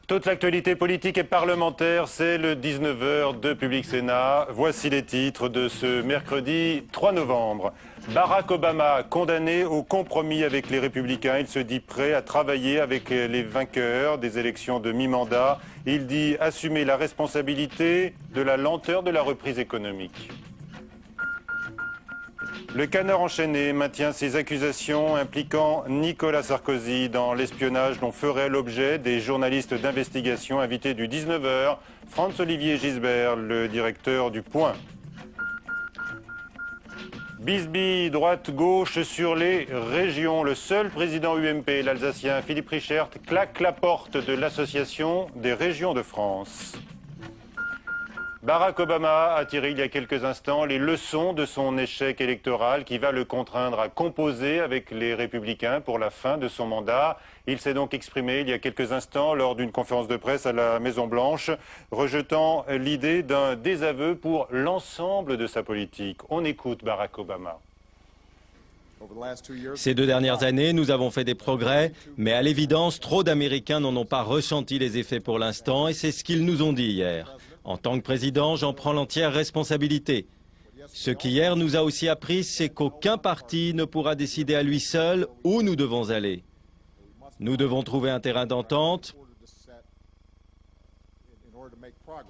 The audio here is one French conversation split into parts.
Toute l'actualité politique et parlementaire, c'est le 19h de Public Sénat. Voici les titres de ce mercredi 3 novembre. Barack Obama, condamné au compromis avec les Républicains. Il se dit prêt à travailler avec les vainqueurs des élections de mi-mandat. Il dit assumer la responsabilité de la lenteur de la reprise économique. Le Canard enchaîné maintient ses accusations impliquant Nicolas Sarkozy dans l'espionnage dont feraient l'objet des journalistes d'investigation invités du 19h, Franz-Olivier Gisbert, le directeur du Point. Bisbille, droite-gauche sur les régions. Le seul président UMP, l'Alsacien Philippe Richert, claque la porte de l'Association des régions de France. Barack Obama a tiré il y a quelques instants les leçons de son échec électoral qui va le contraindre à composer avec les Républicains pour la fin de son mandat. Il s'est donc exprimé il y a quelques instants lors d'une conférence de presse à la Maison-Blanche, rejetant l'idée d'un désaveu pour l'ensemble de sa politique. On écoute Barack Obama. Ces 2 dernières années, nous avons fait des progrès, mais à l'évidence, trop d'Américains n'en ont pas ressenti les effets pour l'instant, et c'est ce qu'ils nous ont dit hier. En tant que président, j'en prends l'entière responsabilité. Ce qu'hier nous a aussi appris, c'est qu'aucun parti ne pourra décider à lui seul où nous devons aller. Nous devons trouver un terrain d'entente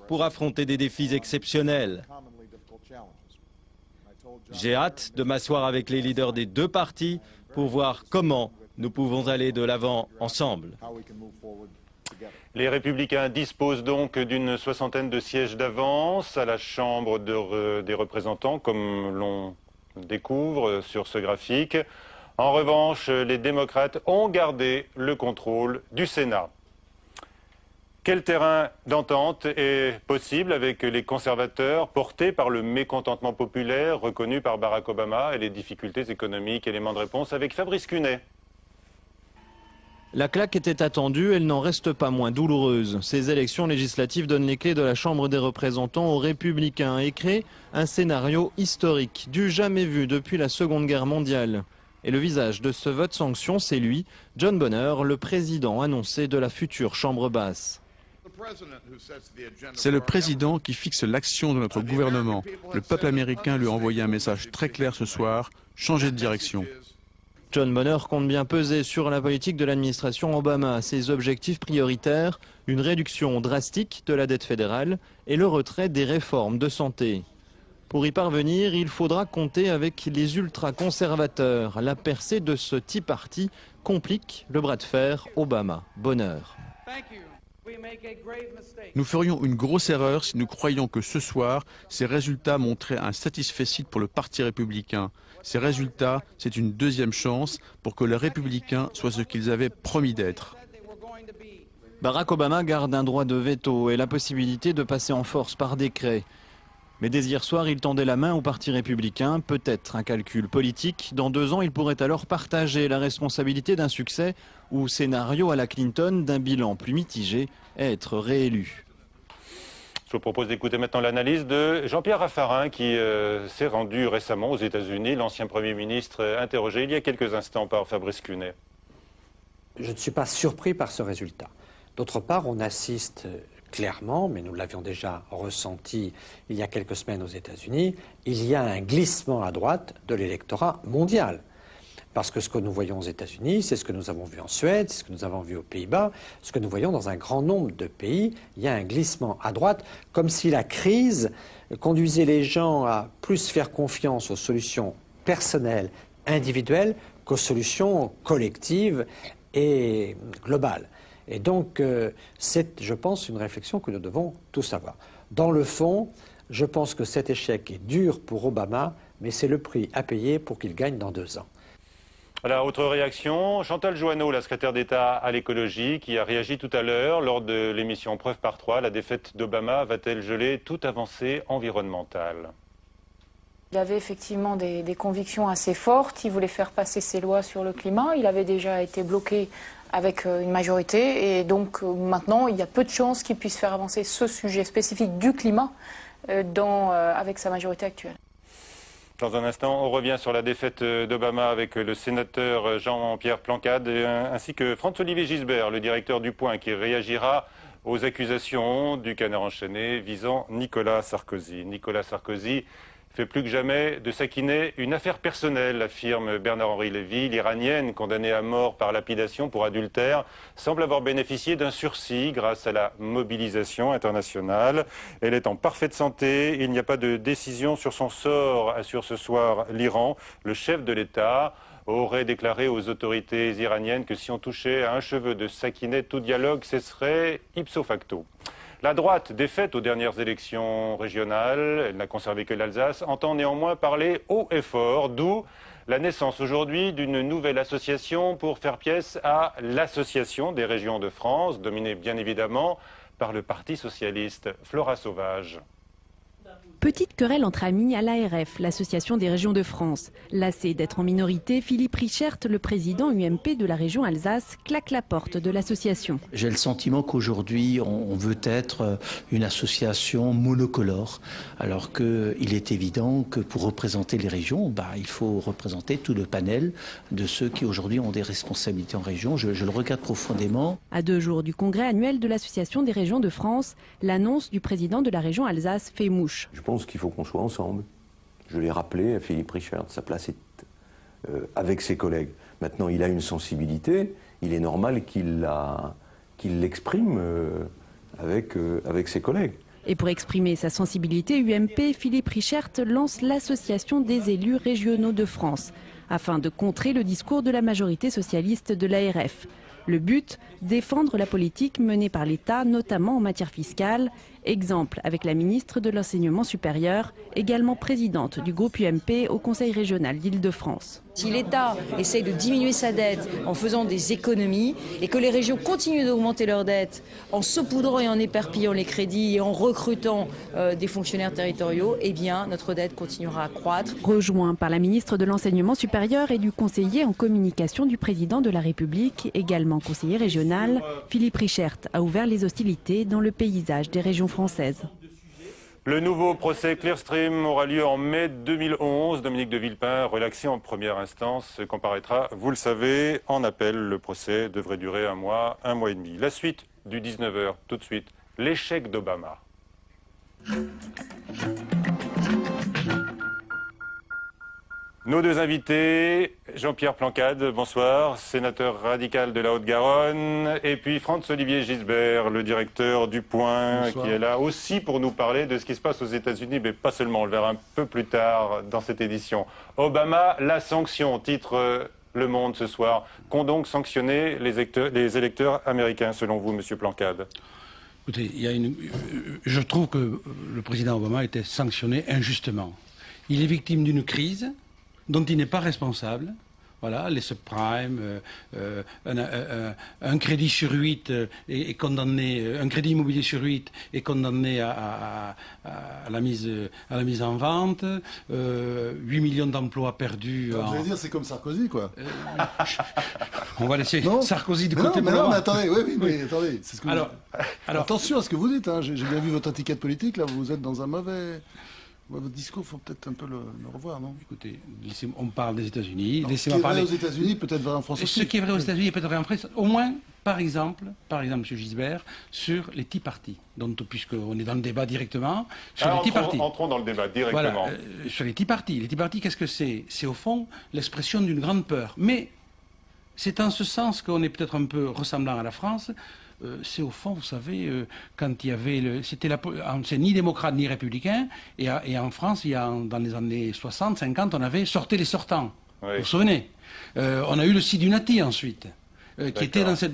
pour affronter des défis exceptionnels. J'ai hâte de m'asseoir avec les leaders des 2 partis pour voir comment nous pouvons aller de l'avant ensemble. Les Républicains disposent donc d'une 60aine de sièges d'avance à la Chambre des représentants, comme l'on découvre sur ce graphique. En revanche, les démocrates ont gardé le contrôle du Sénat. Quel terrain d'entente est possible avec les conservateurs portés par le mécontentement populaire reconnu par Barack Obama et les difficultés économiques? Élément de réponse avec Fabrice Cunet. La claque était attendue, elle n'en reste pas moins douloureuse. Ces élections législatives donnent les clés de la Chambre des représentants aux Républicains et créent un scénario historique, du jamais vu depuis la Seconde Guerre mondiale. Et le visage de ce vote sanction, c'est lui, John Boehner, le président annoncé de la future Chambre basse. C'est le président qui fixe l'action de notre gouvernement. Le peuple américain lui a envoyé un message très clair ce soir, changer de direction. John Boehner compte bien peser sur la politique de l'administration Obama. Ses objectifs prioritaires, une réduction drastique de la dette fédérale et le retrait des réformes de santé. Pour y parvenir, il faudra compter avec les ultra-conservateurs. La percée de ce Tea Party complique le bras de fer Obama-Boehner. Nous ferions une grosse erreur si nous croyions que ce soir, ces résultats montraient un satisfecit pour le Parti républicain. Ces résultats, c'est une deuxième chance pour que les républicains soient ce qu'ils avaient promis d'être. Barack Obama garde un droit de veto et la possibilité de passer en force par décret. Mais dès hier soir, il tendait la main au Parti républicain, peut-être un calcul politique. Dans 2 ans, il pourrait alors partager la responsabilité d'un succès ou scénario à la Clinton d'un bilan plus mitigé, être réélu. Je vous propose d'écouter maintenant l'analyse de Jean-Pierre Raffarin qui s'est rendu récemment aux États-Unis, l'ancien Premier ministre interrogé il y a quelques instants par Fabrice Cunet. Je ne suis pas surpris par ce résultat. D'autre part, on assiste clairement, mais nous l'avions déjà ressenti il y a quelques semaines aux États-Unis, il y a un glissement à droite de l'électorat mondial. Parce que ce que nous voyons aux États-Unis, c'est ce que nous avons vu en Suède, c'est ce que nous avons vu aux Pays-Bas, ce que nous voyons dans un grand nombre de pays. Il y a un glissement à droite, comme si la crise conduisait les gens à plus faire confiance aux solutions personnelles, individuelles, qu'aux solutions collectives et globales. Et donc, c'est, je pense, une réflexion que nous devons tous avoir. Dans le fond, je pense que cet échec est dur pour Obama, mais c'est le prix à payer pour qu'il gagne dans 2 ans. Voilà, autre réaction, Chantal Jouanneau, la secrétaire d'État à l'écologie, qui a réagi tout à l'heure lors de l'émission Preuve par 3. La défaite d'Obama va-t-elle geler toute avancée environnementale? Il avait effectivement des convictions assez fortes. Il voulait faire passer ses lois sur le climat. Il avait déjà été bloqué avec une majorité. Et donc maintenant, il y a peu de chances qu'il puisse faire avancer ce sujet spécifique du climat avec sa majorité actuelle. Dans un instant, on revient sur la défaite d'Obama avec le sénateur Jean-Pierre Plancade ainsi que Franz-Olivier Gisbert, le directeur du Point, qui réagira aux accusations du Canard enchaîné visant Nicolas Sarkozy. Nicolas Sarkozy fait plus que jamais de Sakineh une affaire personnelle, affirme Bernard-Henri Lévy. L'Iranienne, condamnée à mort par lapidation pour adultère, semble avoir bénéficié d'un sursis grâce à la mobilisation internationale. Elle est en parfaite santé. Il n'y a pas de décision sur son sort, assure ce soir l'Iran. Le chef de l'État aurait déclaré aux autorités iraniennes que si on touchait à un cheveu de Sakineh, tout dialogue cesserait ipso facto. La droite, défaite aux dernières élections régionales, elle n'a conservé que l'Alsace, entend néanmoins parler haut et fort, d'où la naissance aujourd'hui d'une nouvelle association pour faire pièce à l'Association des régions de France, dominée bien évidemment par le Parti socialiste. Flora Sauvage. Petite querelle entre amis à l'ARF, l'Association des régions de France. Lassé d'être en minorité, Philippe Richert, le président UMP de la région Alsace, claque la porte de l'association. J'ai le sentiment qu'aujourd'hui, on veut être une association monocolore, alors qu'il est évident que pour représenter les régions, il faut représenter tout le panel de ceux qui aujourd'hui ont des responsabilités en région. Je le regrette profondément. À 2 jours du congrès annuel de l'Association des régions de France, l'annonce du président de la région Alsace fait mouche. Je pense qu'il faut qu'on soit ensemble. Je l'ai rappelé à Philippe Richert, sa place est avec ses collègues. Maintenant, il a une sensibilité, il est normal qu'il l'exprime avec ses collègues. Et pour exprimer sa sensibilité UMP, Philippe Richert lance l'Association des élus régionaux de France, afin de contrer le discours de la majorité socialiste de l'ARF. Le but, défendre la politique menée par l'État, notamment en matière fiscale. Exemple avec la ministre de l'Enseignement supérieur, également présidente du groupe UMP au Conseil régional d'Île-de-France. Si l'État essaye de diminuer sa dette en faisant des économies et que les régions continuent d'augmenter leur dette en saupoudrant et en éparpillant les crédits et en recrutant des fonctionnaires territoriaux, eh bien notre dette continuera à croître. Rejoint par la ministre de l'Enseignement supérieur et du conseiller en communication du président de la République, également conseiller régional, Philippe Richert a ouvert les hostilités dans le paysage des régions françaises. Le nouveau procès Clearstream aura lieu en mai 2011. Dominique de Villepin, relaxé en première instance, comparaîtra, vous le savez, en appel. Le procès devrait durer 1 mois, 1 mois et demi. La suite du 19h, tout de suite, l'échec d'Obama. Nos 2 invités, Jean-Pierre Plancade, bonsoir, sénateur radical de la Haute-Garonne, et puis Franz-Olivier Gisbert, le directeur du Point, bonsoir, qui est là aussi pour nous parler de ce qui se passe aux États-Unis, mais pas seulement, on le verra un peu plus tard dans cette édition. Obama, la sanction, titre Le Monde ce soir. Qu'ont donc sanctionné les électeurs américains, selon vous, Monsieur Plancade? Écoutez, je trouve que le président Obama a été sanctionné injustement. Il est victime d'une crise dont il n'est pas responsable. Voilà, les subprimes, un crédit sur 8 est condamné, un crédit immobilier sur 8 est condamné à la mise en vente, 8 millions d'emplois perdus. Vous allez dire, c'est comme Sarkozy, quoi. On va laisser Sarkozy de côté. Mais attendez, mais attendez. C'est ce que attention à ce que vous dites, hein. J'ai bien vu votre étiquette politique, là, vous êtes dans un mauvais... Votre discours, il faut peut-être un peu le revoir, non? Écoutez, on parle des États-Unis. Ce qui est vrai aux États-Unis, peut-être vrai en France aussi. Ce qui est vrai aux États-Unis est peut-être vrai en France. Au moins, par exemple, M. Gisbert, sur les Tea Party. Donc, puisqu'on est dans le débat directement, sur les Tea Party. Entrons dans le débat directement. Voilà, sur les Tea Party. Les Tea Party, qu'est-ce que c'est? C'est au fond l'expression d'une grande peur. Mais c'est en ce sens qu'on est peut-être un peu ressemblant à la France. C'est au fond, vous savez, quand il y avait... c'est ni démocrate ni républicain, et en France, dans les années 60, 50, on avait sortez les sortants. Oui. Vous vous souvenez on a eu le Sidunati ensuite. Qui était dans ce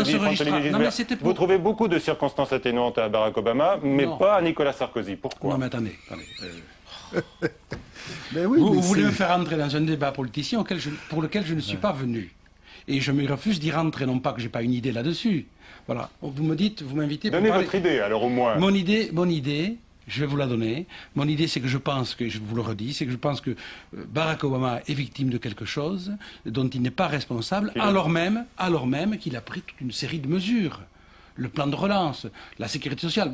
registre. Vous trouvez beaucoup de circonstances atténuantes à Barack Obama, mais pas à Nicolas Sarkozy. Pourquoi? Non, mais attendez. Vous voulez me faire entrer dans un débat politicien pour lequel je ne suis pas venu. Et je me refuse d'y rentrer, non pas que je n'ai pas une idée là-dessus. Voilà. Vous m'invitez pour parler... Donnez votre idée, alors au moins. Mon idée, je vais vous la donner. Mon idée, c'est que je pense que, je vous le redis, c'est que je pense que Barack Obama est victime de quelque chose dont il n'est pas responsable, alors même qu'il a pris toute une série de mesures. Le plan de relance, la sécurité sociale.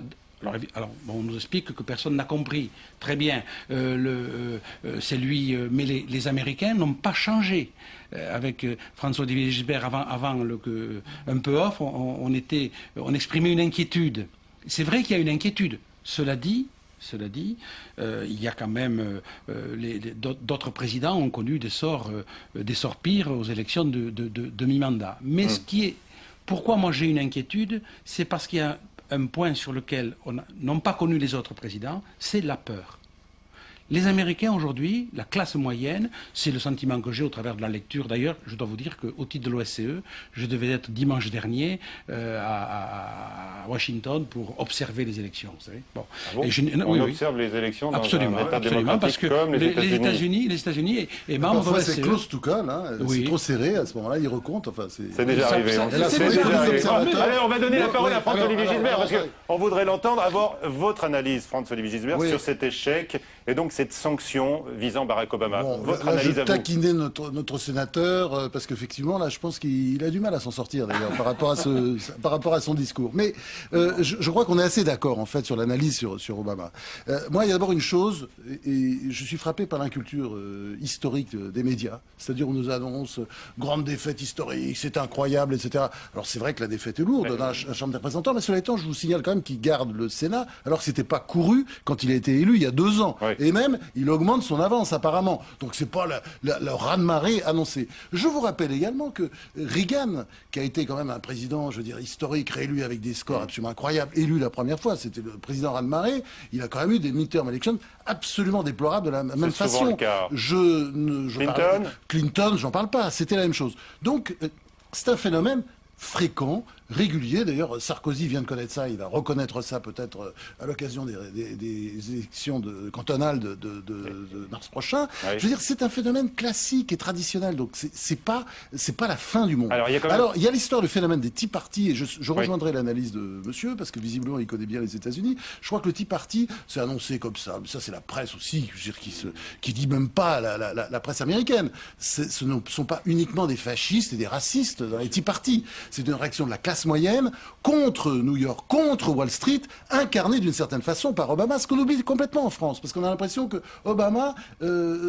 Alors, on nous explique que personne n'a compris. Très bien, c'est lui, mais les Américains n'ont pas changé. Avec François-Olivier Gisbert, un peu off, on exprimait une inquiétude. C'est vrai qu'il y a une inquiétude. Cela dit, il y a quand même d'autres présidents ont connu des sorts pires aux élections de mi-mandat. Mais pourquoi moi j'ai une inquiétude, c'est parce qu'il y a un point sur lequel n'ont pas connu les autres présidents, c'est la peur. Les Américains aujourd'hui, la classe moyenne, c'est le sentiment que j'ai au travers de la lecture. D'ailleurs, je dois vous dire qu'au titre de l'OSCE, je devais être dimanche dernier à Washington pour observer les élections. Vous savez. Bon. Ah bon, on observe les élections dans absolument, un État absolument, parce que comme les États-Unis est membre de parfois l'OSCE. c'est close to call, hein. C'est trop serré, à ce moment-là, ils recomptent. Enfin, c'est déjà arrivé. Allez, on va donner la parole à François-Olivier Gisbert, parce qu'on voudrait l'entendre, avoir votre analyse, François-Olivier Gisbert, sur cet échec et donc cette sanction visant Barack Obama. Bon, votre là, analyse je à vous. taquinais notre sénateur, parce qu'effectivement, là, je pense qu'il a du mal à s'en sortir, d'ailleurs, par rapport à son discours. Mais je crois qu'on est assez d'accord, en fait, sur l'analyse sur Obama. Moi, il y a d'abord une chose, et je suis frappé par l'inculture historique des médias, c'est-à-dire on nous annonce grande défaite historique, c'est incroyable, etc. Alors c'est vrai que la défaite est lourde dans la Chambre des représentants, mais cela étant, je vous signale quand même qu'il garde le Sénat, alors que c'était pas couru quand il a été élu il y a 2 ans. Oui. Et même, il augmente son avance, apparemment. Donc c'est pas le raz-de-marée annoncé. Je vous rappelle également que Reagan, qui a été quand même un président, je veux dire, historique, réélu avec des scores absolument incroyables, élu la première fois, c'était le président raz-de-marée, il a quand même eu des midterm elections absolument déplorables de la même façon. Clinton, j'en parle pas, c'était la même chose. Donc, c'est un phénomène fréquent, régulier. D'ailleurs, Sarkozy vient de connaître ça, il va reconnaître ça peut-être à l'occasion des élections cantonales de mars prochain. Oui. Je veux dire, c'est un phénomène classique et traditionnel, donc c'est pas la fin du monde. Alors, il y a l'histoire du phénomène des Tea Party, et je rejoindrai l'analyse de monsieur, parce que visiblement, il connaît bien les États-Unis. Je crois que le Tea Party, c'est annoncé comme ça. Mais ça, c'est la presse aussi, je veux dire, qui dit même pas la presse américaine. Ce ne sont pas uniquement des fascistes et des racistes dans les Tea Party. C'est une réaction de la classe moyenne contre New York, contre Wall Street, incarnée d'une certaine façon par Obama, ce qu'on oublie complètement en France, parce qu'on a l'impression que Obama,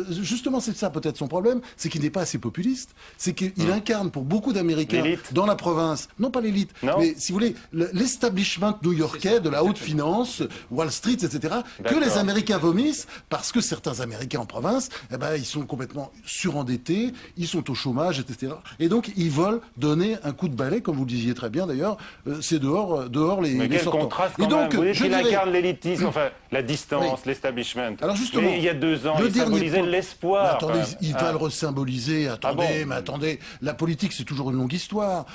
justement c'est ça peut-être son problème, c'est qu'il n'est pas assez populiste, c'est qu'il incarne pour beaucoup d'Américains dans la province, non pas l'élite, mais si vous voulez, l'establishment new-yorkais de la haute finance, Wall Street, etc., que les Américains vomissent, parce que certains Américains en province, eh ben, ils sont complètement surendettés, ils sont au chômage, etc. Et donc ils veulent donner un coup de balai, comme vous le disiez très bien d'ailleurs, c'est dehors les mais quel sortants. Contraste quand et donc, même. Vous dites qu'il incarne l'élitisme, enfin la distance, l'establishment. Alors justement, mais il y a 2 ans, il symbolisait l'espoir. Attendez, il va le resymboliser. Attendez, mais attendez, la politique c'est toujours une longue histoire.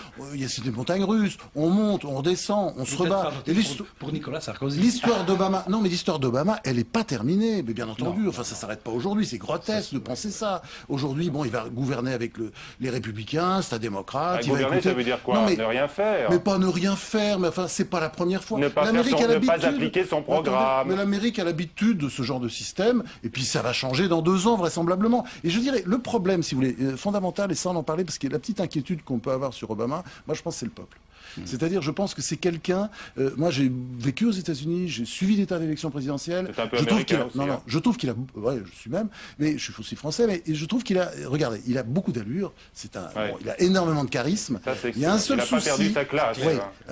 C'est des montagnes russes. On monte, on redescend, on se rebat. Et pour Nicolas Sarkozy. L'histoire d'Obama, non mais l'histoire d'Obama, elle est pas terminée. Mais bien entendu, enfin ça s'arrête pas aujourd'hui. C'est grotesque de penser ça. Aujourd'hui, bon, il va gouverner avec les Républicains, c'est un démocrate. Gouverner, ça veut dire quoi? Non, mais, ne rien faire. Mais pas ne rien faire. Mais enfin, c'est pas la première fois. Ne pas appliquer son programme. Mais l'Amérique a l'habitude de ce genre de système. Et puis ça va changer dans 2 ans vraisemblablement. Et je dirais, le problème, si vous voulez, fondamental, et ça on en parlait, parce que la petite inquiétude qu'on peut avoir sur Obama, moi je pense que c'est le peuple. C'est-à-dire, je pense que c'est quelqu'un. Moi, j'ai vécu aux États-Unis, j'ai suivi l'état d'élection présidentielle. C'est un peu américain aussi. Non, je trouve qu'il a. Ouais, je suis même. Mais je suis aussi français. Mais je trouve qu'il a. Regardez, il a beaucoup d'allure. Bon, il a énormément de charisme. Ça, il y a un seul souci. Il n'a pas perdu sa classe.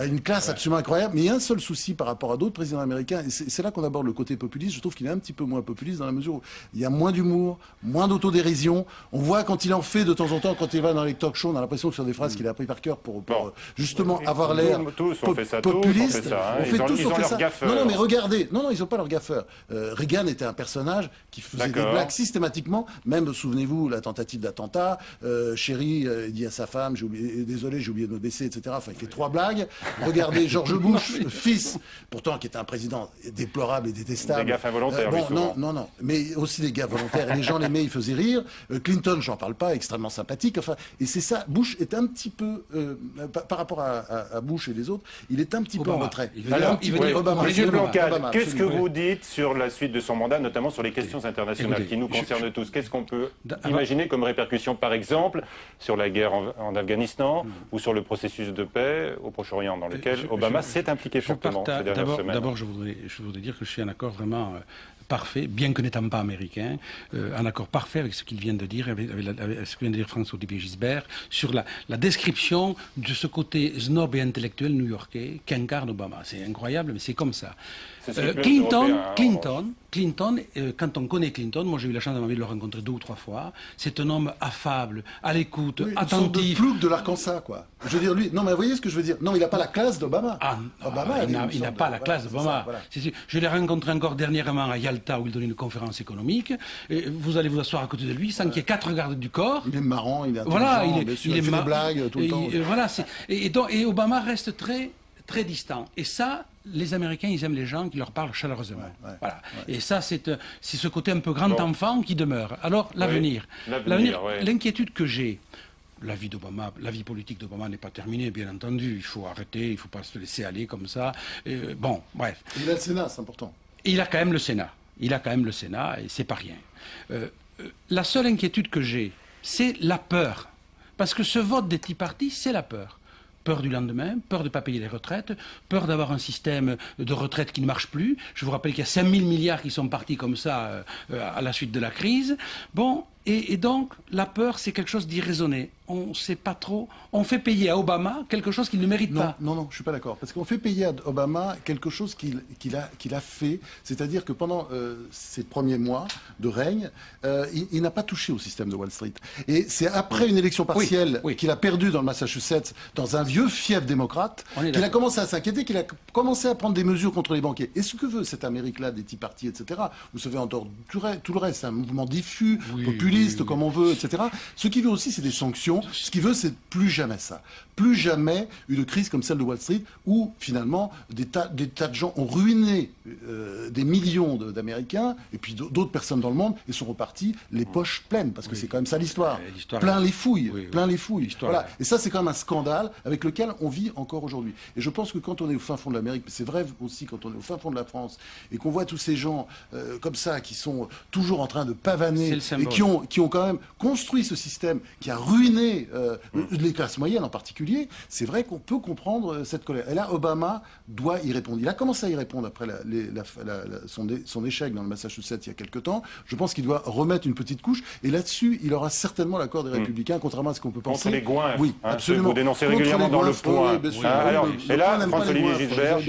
Une classe absolument incroyable. Mais il y a un seul souci par rapport à d'autres présidents américains. Et c'est là qu'on aborde le côté populiste. Je trouve qu'il est un petit peu moins populiste dans la mesure où il y a moins d'humour, moins d'autodérision. On voit quand il en fait de temps en temps, quand il va dans les talk shows, on a l'impression que ce sont des phrases qu'il a appris par cœur pour justement avoir l'air populiste. On fait tous, on fait ça. Non, mais regardez. Non, ils n'ont pas leur gaffeur. Reagan était un personnage qui faisait des blagues systématiquement. Même, souvenez-vous, la tentative d'attentat. Chéri dit à sa femme, désolé, j'ai oublié de me baisser, etc. Enfin, il fait 3 blagues. Regardez George Bush, fils, pourtant qui était un président déplorable et détestable. Des gaffes involontaires, non. Mais aussi des gaffes volontaires. Et les gens l'aimaient, il faisait rire. Clinton, j'en parle pas, extrêmement sympathique. Enfin, et c'est ça. Bush est un petit peu, par rapport à à Bush et les autres, il est un petit peu en retrait. Alors, Obama. Monsieur Blanquade, qu'est-ce que vous dites sur la suite de son mandat, notamment sur les questions internationales qui nous concernent tous? Qu'est-ce qu'on peut imaginer comme répercussion, par exemple, sur la guerre en Afghanistan ou sur le processus de paix au Proche-Orient, dans lequel Obama s'est impliqué fortement ces dernières semaines? D'abord, je voudrais dire que je suis en accord vraiment parfait, bien que n'étant pas américain, un accord parfait avec ce qu'il vient de dire, avec ce que vient de dire François-Olivier Gisbert, sur la description de ce côté snob et intellectuel new-yorkais qu'incarne Obama. C'est incroyable, mais c'est comme ça. Clinton, quand on connaît Clinton, moi j'ai eu la chance de le rencontrer 2 ou 3 fois, c'est un homme affable, à l'écoute, attentif. Une sorte de plouc de l'Arkansas, quoi. Je veux dire, lui, non mais vous voyez ce que je veux dire? Non, il n'a pas la classe d'Obama. Il n'a pas la classe d'Obama. Je l'ai rencontré encore dernièrement à Yalta, où il donnait une conférence économique. Et vous allez vous asseoir à côté de lui sans qu'il y ait 4 gardes du corps. Il est marrant, il est voilà, il fait des blagues tout le temps. Et Obama reste très distant. Et ça, les Américains, ils aiment les gens qui leur parlent chaleureusement. Voilà. Et ça, c'est ce côté un peu grand enfant qui demeure. Alors, l'avenir. L'inquiétude que j'ai, la vie politique d'Obama n'est pas terminée, bien entendu. Il faut arrêter, il ne faut pas se laisser aller comme ça. Bon, bref. Il a le Sénat, c'est important. Il a quand même le Sénat. Et c'est pas rien. La seule inquiétude que j'ai, c'est la peur. Parce que ce vote des Tea Party, c'est la peur. Peur du lendemain, peur de ne pas payer les retraites, peur d'avoir un système de retraite qui ne marche plus. Je vous rappelle qu'il y a 5 000 milliards qui sont partis comme ça à la suite de la crise. Bon, et donc, la peur, c'est quelque chose d'irraisonné. On ne sait pas trop. On fait payer à Obama quelque chose qu'il ne mérite pas. Non, je ne suis pas d'accord. Parce qu'on fait payer à Obama quelque chose qu'il a fait. C'est-à-dire que pendant ses premiers mois de règne, il n'a pas touché au système de Wall Street. Et c'est après une élection partielle qu'il a perdu dans le Massachusetts, dans un vieux fief démocrate, qu'il a commencé à s'inquiéter, qu'il a commencé à prendre des mesures contre les banquiers. Et ce que veut cette Amérique-là, des Tea Party, etc., vous savez, en dehors tout le reste, c'est un mouvement diffus, populiste, comme on veut, etc. Ce qu'il veut aussi, c'est des sanctions. Ce qu'il veut, c'est plus jamais ça. Plus jamais une crise comme celle de Wall Street, où finalement des tas de gens ont ruiné des millions d'Américains, et puis d'autres personnes dans le monde, et sont repartis les poches pleines, parce que c'est quand même ça l'histoire. Plein les fouilles. Voilà. Et ça, c'est quand même un scandale avec lequel on vit encore aujourd'hui. Et je pense que quand on est au fin fond de l'Amérique, c'est vrai aussi quand on est au fin fond de la France, et qu'on voit tous ces gens comme ça, qui sont toujours en train de pavaner, et qui ont quand même construit ce système, qui a ruiné les classes moyennes en particulier, c'est vrai qu'on peut comprendre cette colère. Et là, Obama doit y répondre. Il a commencé à y répondre après son échec dans le Massachusetts il y a quelque temps. Je pense qu'il doit remettre une petite couche. Et là-dessus, il aura certainement l'accord des Républicains, contrairement à ce qu'on peut penser. Contre les goinfs. Oui, absolument. Vous dénoncez régulièrement dans le Point. Et là, François-Olivier Gisbert,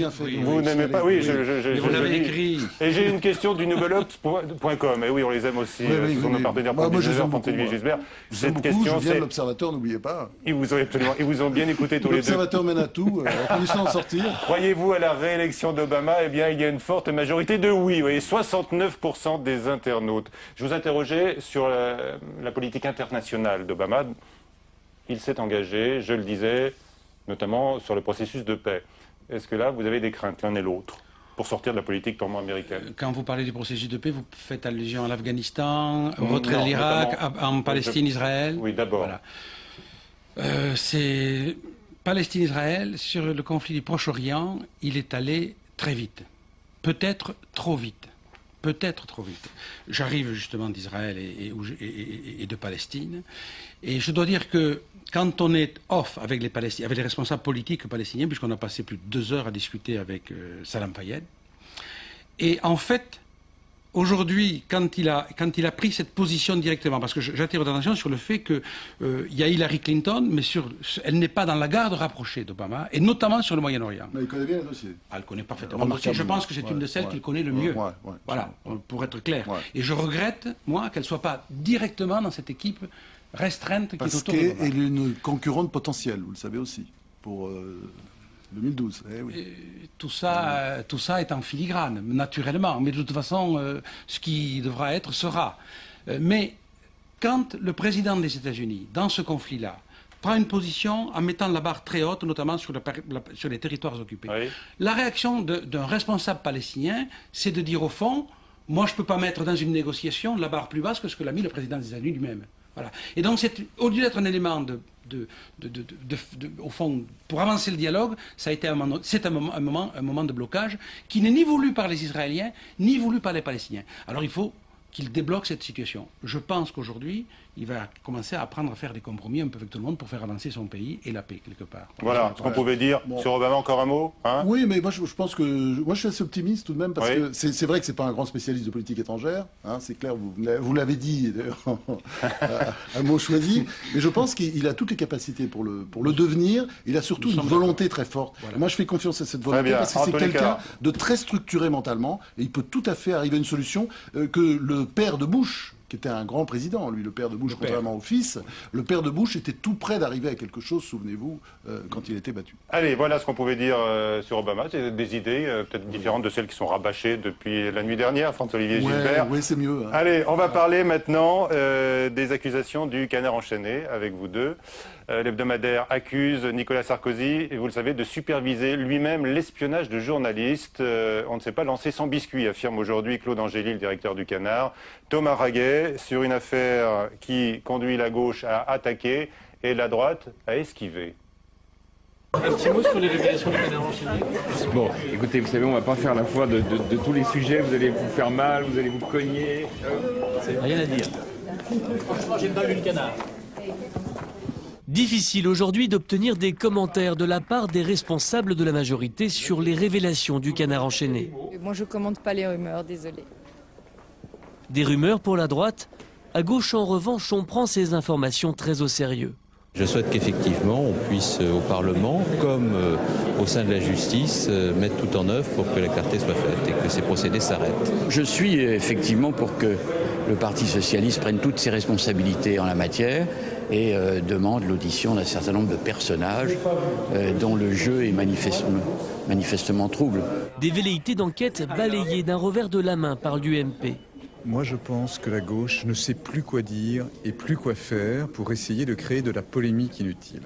vous n'aimez pas... Oui, vous l'avez écrit. Et j'ai une question du nouvelops.com. Et oui, on les aime aussi. Ce sont nos partenaires pour François-Olivier Gisbert. Cette question, c'est... l'Observateur, n'oubliez pas. Ils vous ont bien écouté tous les deux. L'Observateur mène à tout, en condition d'en sortir. Croyez-vous à la réélection d'Obama? Eh bien, il y a une forte majorité de oui. Vous voyez, 69% des internautes. Je vous interrogeais sur la politique internationale d'Obama. Il s'est engagé, je le disais, notamment sur le processus de paix. Est-ce que là, vous avez des craintes l'un et l'autre pour sortir de la politique purement américaine? Quand vous parlez du processus de paix, vous faites allusion à l'Afghanistan, au retrait de l'Irak, en Palestine, Israël? Oui, d'abord. Voilà. C'est Palestine-Israël, sur le conflit du Proche-Orient, il est allé très vite. Peut-être trop vite. Peut-être trop vite. J'arrive justement d'Israël et de Palestine. Et je dois dire que quand on est off avec les responsables politiques palestiniens, puisqu'on a passé plus de 2 heures à discuter avec Salam Fayyad, et en fait, aujourd'hui, quand il a pris cette position directement, parce que j'attire votre attention sur le fait qu'il y a Hillary Clinton, mais elle n'est pas dans la garde rapprochée d'Obama, et notamment sur le Moyen-Orient. Mais elle connaît bien le dossier. Elle connaît parfaitement le dossier. Je pense que c'est une de celles qu'il connaît le mieux. Voilà, pour être clair. Et je regrette, moi, qu'elle ne soit pas directement dans cette équipe restreinte qui est autour d'Obama. Parce qu'elle est une concurrente potentielle, vous le savez aussi, pour... 2012. Tout ça est en filigrane, naturellement. Mais de toute façon, ce qui devra être sera. Mais quand le président des États-Unis, dans ce conflit-là, prend une position en mettant la barre très haute, notamment sur les territoires occupés, la réaction d'un responsable palestinien, c'est de dire au fond, moi je ne peux pas mettre dans une négociation la barre plus basse que ce que l'a mis le président des États-Unis lui-même. Voilà. Et donc, au lieu d'être un élément au fond, pour avancer le dialogue, c'est un moment de blocage qui n'est ni voulu par les Israéliens, ni voulu par les Palestiniens. Alors il faut qu'il débloque cette situation. Je pense qu'aujourd'hui, il va commencer à apprendre à faire des compromis un peu avec tout le monde pour faire avancer son pays et la paix, quelque part. Voilà, ce qu'on pouvait dire. Sur Obama, encore un mot, hein? Oui, mais moi je pense que... Moi je suis assez optimiste tout de même, parce que c'est vrai que c'est pas un grand spécialiste de politique étrangère, hein, c'est clair, vous l'avez dit, d'ailleurs, un mot choisi, mais je pense qu'il a toutes les capacités pour le devenir, il a surtout une volonté très forte. Voilà. Moi je fais confiance à cette volonté, parce que c'est quelqu'un de très structuré mentalement, et il peut tout à fait arriver à une solution que le père de Bush, qui était un grand président, lui, le père de Bush, contrairement au fils, le père de Bush était tout près d'arriver à quelque chose, souvenez-vous, quand il était battu. Allez, voilà ce qu'on pouvait dire sur Obama. C'est des idées peut-être différentes de celles qui sont rabâchées depuis la nuit dernière, François-Olivier Gisbert. Oui, c'est mieux. Hein. Allez, on va parler maintenant des accusations du Canard enchaîné, avec vous deux. L'hebdomadaire accuse Nicolas Sarkozy, et vous le savez, de superviser lui-même l'espionnage de journalistes. On ne s'est pas lancé sans biscuit, affirme aujourd'hui Claude Angély, le directeur du Canard. Thomas Raguet, sur une affaire qui conduit la gauche à attaquer et la droite à esquiver. Un petit mot sur les révélations du Canard enchaîné. Bon, écoutez, vous savez, on ne va pas faire la foi de tous les sujets. Vous allez vous faire mal, vous allez vous cogner. Rien à dire. Franchement, j'aime pas lu le Canard. Difficile aujourd'hui d'obtenir des commentaires de la part des responsables de la majorité sur les révélations du Canard enchaîné. Moi, je commente pas les rumeurs, désolé. Des rumeurs pour la droite. À gauche, en revanche, on prend ces informations très au sérieux. Je souhaite qu'effectivement on puisse au Parlement, comme au sein de la justice, mettre tout en œuvre pour que la clarté soit faite et que ces procédés s'arrêtent. Je suis effectivement pour que le Parti socialiste prenne toutes ses responsabilités en la matière et demande l'audition d'un certain nombre de personnages dont le jeu est manifestement trouble. Des velléités d'enquête balayées d'un revers de la main par l'UMP. Moi, je pense que la gauche ne sait plus quoi dire et plus quoi faire pour essayer de créer de la polémique inutile.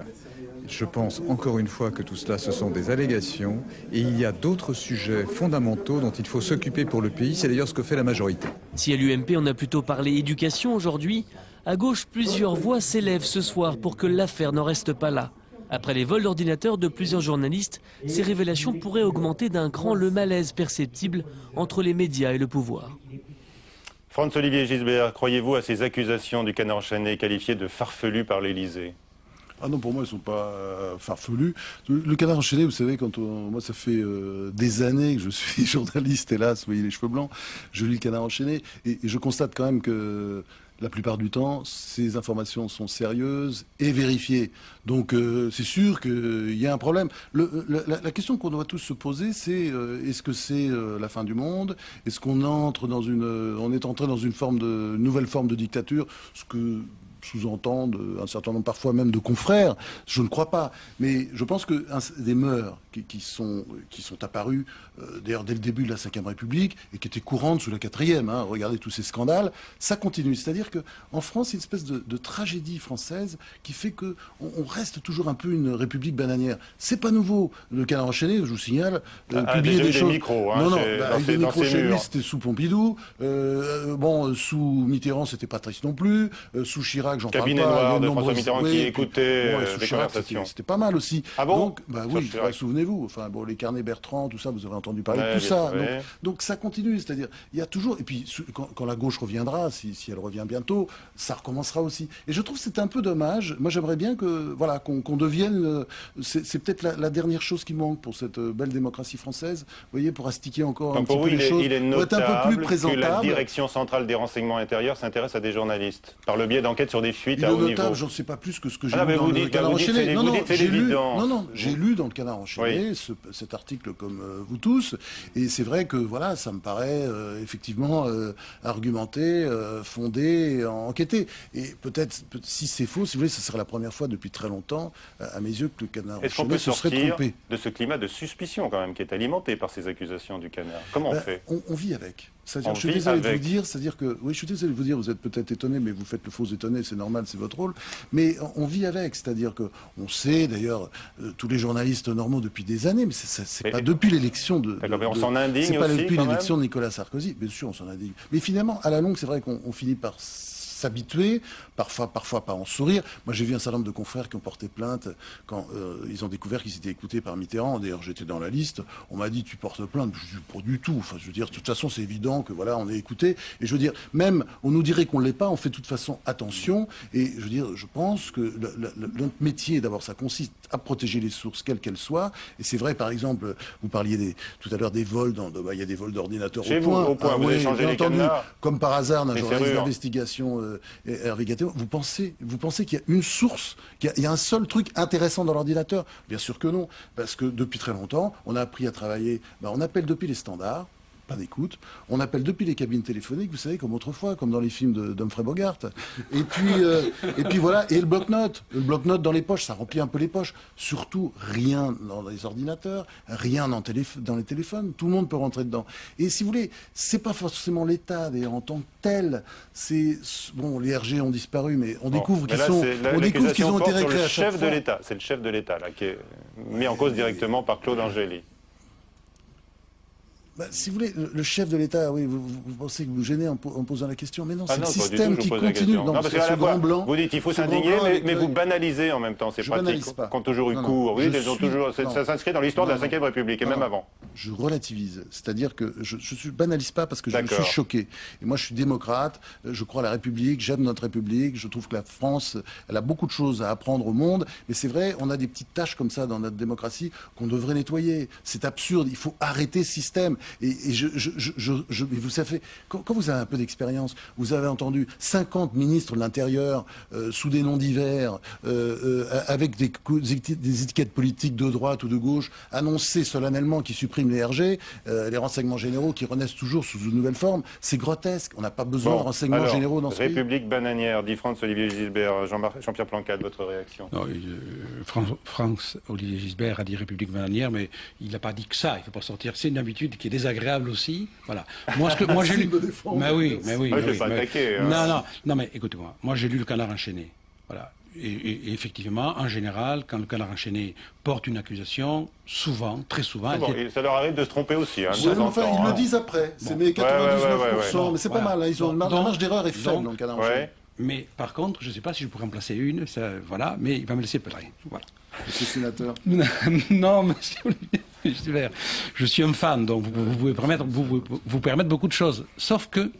Je pense encore une fois que tout cela, ce sont des allégations et il y a d'autres sujets fondamentaux dont il faut s'occuper pour le pays. C'est d'ailleurs ce que fait la majorité. Si à l'UMP, on a plutôt parlé éducation aujourd'hui, à gauche, plusieurs voix s'élèvent ce soir pour que l'affaire n'en reste pas là. Après les vols d'ordinateurs de plusieurs journalistes, ces révélations pourraient augmenter d'un cran le malaise perceptible entre les médias et le pouvoir. François-Olivier Gisbert, croyez-vous à ces accusations du Canard enchaîné qualifiées de farfelues par l'Élysée? Ah non, pour moi, ils ne sont pas farfelus. Le Canard enchaîné, vous savez, moi, ça fait des années que je suis journaliste, hélas, vous voyez les cheveux blancs, je lis le Canard enchaîné, et je constate quand même que la plupart du temps, ces informations sont sérieuses et vérifiées. Donc c'est sûr qu'il y a un problème. La question qu'on doit tous se poser, c'est est-ce que c'est la fin du monde? Est-ce qu'on on est entré dans une nouvelle forme de dictature? Ce que sous-entendent un certain nombre parfois même de confrères, je ne crois pas. Mais je pense que des mœurs qui sont apparues d'ailleurs dès le début de la Ve République et qui étaient courantes sous la 4e, hein, regardez tous ces scandales, ça continue. C'est-à-dire qu'en France, il y a une espèce de tragédie française qui fait qu'on reste toujours un peu une république bananière. C'est pas nouveau. Le Canard enchaîné, je vous signale, publier des choses... Micros, hein, avec des micros chez lui, c'était sous Pompidou. Sous Mitterrand, c'était pas triste non plus. Sous Chirac, j'en parle pas. Cabinet noir de François Mitterrand qui écoutait les conversations. C'était pas mal aussi. Ah bon? Donc, oui, souvenez-vous. Enfin, les carnets Bertrand, tout ça, vous avez entendu parler de tout ça. Donc ça continue. C'est-à-dire, il y a toujours... Et puis, quand la gauche reviendra, si elle revient bientôt, ça recommencera aussi. Et je trouve que c'est un peu dommage. Moi, j'aimerais bien qu'on devienne... C'est peut-être la dernière chose qui manque pour cette belle démocratie française. Vous voyez, pour astiquer encore un petit peu les choses. Il est notable être un peu plus présentable. Que la direction centrale des renseignements intérieurs s'intéresse à des journalistes, par le biais d'enquêtes sur des fuites à haut niveau. J'en sais pas plus que ce que j'ai lu dans le Canard enchaîné. J'ai lu dans le Canard enchaîné cet article comme vous tous, et c'est vrai que voilà, ça me paraît effectivement argumenté, fondé, enquêté. Et peut-être, si c'est faux, si vous voulez, ce serait la première fois depuis très longtemps, à mes yeux, que le Canard enchaîné se serait trompé. De ce climat de suspicion quand même qui est alimenté par ces accusations du Canard. Comment on fait? On vit avec. Je suis désolé de vous dire, je suis désolé de vous dire, vous êtes peut-être étonné, mais vous faites le faux étonné, c'est normal, c'est votre rôle. Mais on vit avec, c'est-à-dire que on sait, d'ailleurs, tous les journalistes normaux depuis des années, mais c'est pas depuis l'élection de. Mais on s'en indigne aussi. C'est pas depuis l'élection de Nicolas Sarkozy, bien sûr, on s'en indigne. Mais finalement, à la longue, c'est vrai qu'on finit par s'habituer, parfois pas en sourire. Moi, j'ai vu un certain nombre de confrères qui ont porté plainte quand ils ont découvert qu'ils étaient écoutés par Mitterrand. D'ailleurs, j'étais dans la liste. On m'a dit, tu portes plainte. Je dis, pas du tout. Enfin, je veux dire, de toute façon, c'est évident que voilà, on est écouté. Et je veux dire, même, on nous dirait qu'on ne l'est pas, on fait de toute façon attention. Et je veux dire, je pense que notre métier, d'abord, ça consiste à protéger les sources, quelles qu'elles soient. Et c'est vrai, par exemple, vous parliez tout à l'heure des vols, il y a des vols d'ordinateurs au point. Vous avez changé les cadenas. Comme par hasard, un journaliste d'investigation, Hervé Gattéo, vous pensez qu'il y a une source, qu'il y a un seul truc intéressant dans l'ordinateur? Bien sûr que non, parce que depuis très longtemps, on a appris à travailler, on appelle depuis les standards, pas d'écoute, on appelle depuis les cabines téléphoniques, vous savez, comme autrefois, comme dans les films d'Humphrey Bogart. Et puis voilà, et le bloc-notes dans les poches, ça remplit un peu les poches. Surtout, rien dans les ordinateurs, rien dans les téléphones, tout le monde peut rentrer dedans. Et si vous voulez, c'est pas forcément l'État, d'ailleurs, en tant que tel. Bon, les RG ont disparu, mais on découvre qu'ils ont été récréés à chaque fois. C'est le chef de l'État, là, qui est mis en cause directement par Claude Angeli. Si vous voulez, le chef de l'État, oui, vous pensez que vous gênez en posant la question, mais non, c'est le système qui continue. Non, parce qu'à la fois, vous dites qu'il faut s'indigner, mais vous banalisez en même temps ces pratiques qui ont toujours eu cours. Oui, ça s'inscrit dans l'histoire de la Ve République, et même avant. Je relativise, c'est-à-dire que je ne banalise pas parce que je suis choqué. Et moi, je suis démocrate, je crois à la République, j'aime notre République, je trouve que la France, elle a beaucoup de choses à apprendre au monde, mais c'est vrai, on a des petites tâches comme ça dans notre démocratie qu'on devrait nettoyer. C'est absurde, il faut arrêter ce système. Et vous savez, quand vous avez un peu d'expérience, vous avez entendu 50 ministres de l'Intérieur sous des noms divers, avec des étiquettes politiques de droite ou de gauche, annoncer solennellement qu'ils suppriment les RG, les renseignements généraux qui renaissent toujours sous une nouvelle forme. C'est grotesque. On n'a pas besoin de renseignements généraux dans ce pays. République bananière, dit Franz-Olivier Gisbert. Jean-Pierre Plancade, votre réaction? Franz-Olivier Gisbert a dit République bananière, mais il n'a pas dit que ça. Il ne faut pas sortir. C'est une habitude qui est désagréable aussi. Voilà. Moi j'ai lu. Mais oui. Je ne vais pas attaquer. Non, mais écoutez-moi. Moi, j'ai lu Le Canard enchaîné. Voilà. Et effectivement, en général, quand le Canard enchaîné porte une accusation, souvent, très souvent... Ça leur arrive de se tromper aussi. Hein, ils le disent après. C'est mes 99%. Mais c'est pas mal. La marge d'erreur est faible dans le Canard enchaîné. Mais par contre, je ne sais pas si je pourrais en placer une, voilà, mais il va me laisser pleurer. Voilà. Monsieur le sénateur. Non, monsieur Gisbert, je suis un fan, donc vous pouvez vous permettre beaucoup de choses. Sauf que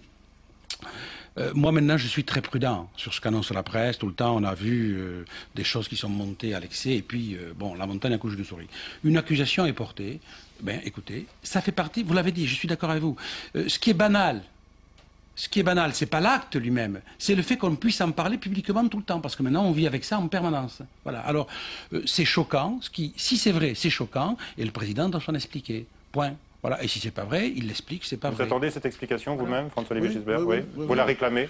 moi maintenant je suis très prudent sur ce qu'annonce la presse. Tout le temps on a vu des choses qui sont montées à l'excès et puis la montagne accouche de souris. Une accusation est portée. Ben écoutez, ça fait partie, vous l'avez dit, je suis d'accord avec vous. Ce qui est banal, c'est pas l'acte lui-même, c'est le fait qu'on puisse en parler publiquement tout le temps, parce que maintenant on vit avec ça en permanence. Voilà. Alors c'est choquant, si c'est vrai, c'est choquant, et le président doit s'en expliquer. Point. Voilà. Et si c'est pas vrai, il l'explique, c'est pas vrai. Vous attendez cette explication vous-même, Franz-Olivier Gisbert? Oui. Vous la réclamez?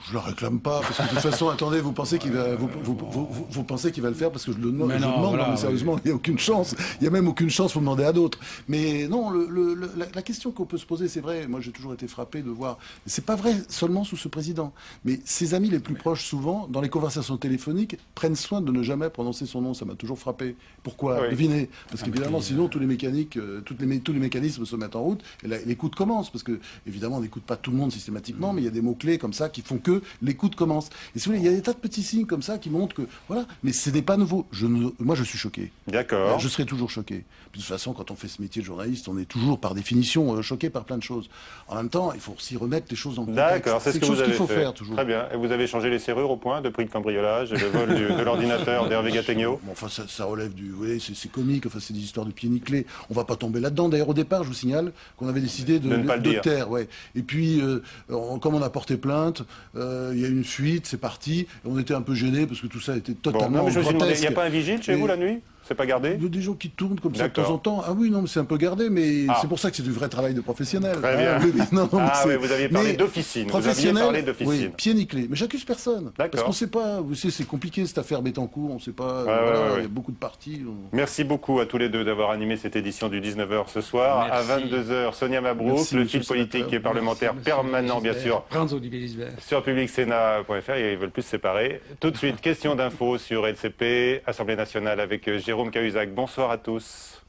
Je le réclame pas, parce que de toute façon, attendez, vous pensez qu'il va le faire parce que je le demande? Mais sérieusement, il n'y a aucune chance. Il n'y a même aucune chance, vous demandez à d'autres. Mais non, la question qu'on peut se poser, c'est vrai, moi j'ai toujours été frappé de voir, c'est pas vrai seulement sous ce président, mais ses amis les plus proches, souvent, dans les conversations téléphoniques, prennent soin de ne jamais prononcer son nom. Ça m'a toujours frappé. Pourquoi? Devinez. Parce qu'évidemment, sinon, tous les mécanismes se mettent en route, et l'écoute commence, parce que, évidemment, on n'écoute pas tout le monde systématiquement, mais il y a des mots-clés comme ça qui font que l'écoute commence. Et si vous voulez, il y a des tas de petits signes comme ça qui montrent que, voilà, mais ce n'est pas nouveau. Moi, je suis choqué. D'accord. Je serai toujours choqué. De toute façon, quand on fait ce métier de journaliste, on est toujours, par définition, choqué par plein de choses. En même temps, il faut aussi remettre les choses en contexte. D'accord, c'est ce que vous avez fait. Faire, toujours. Très bien. Et vous avez changé les serrures au point de prix de cambriolage et le vol de l'ordinateur d'Hervé Gattegno? Enfin, ça relève du... Oui, c'est comique, enfin, c'est des histoires de pieds nickelés. On va pas tomber là-dedans. D'ailleurs, au départ, je vous signale qu'on avait décidé de taire. Ouais. Et puis, comme on a porté plainte, il y a une fuite, c'est parti. Et on était un peu gênés parce que tout ça était totalement grotesque. Il n'y a pas un vigile chez vous la nuit? C'est pas gardé? Il y a des gens qui tournent comme ça de temps en temps. Ah oui, non, mais c'est un peu gardé, mais c'est pour ça que c'est du vrai travail de professionnel. Très bien. Oui, vous aviez parlé d'officine. Professionnel, oui, pied nickelé. Mais j'accuse personne. Parce qu'on ne sait pas, vous savez, c'est compliqué cette affaire Bettencourt, on ne sait pas, il y a beaucoup de parties. Merci beaucoup à tous les deux d'avoir animé cette édition du 19h ce soir. Merci. À 22h, Sonia Mabrouk, le fil politique et parlementaire permanent, bien sûr, sur publicsénat.fr, ils veulent plus se séparer. Tout de suite, question d'info sur LCP, Assemblée nationale avec Jérôme Cahuzac. Bonsoir à tous.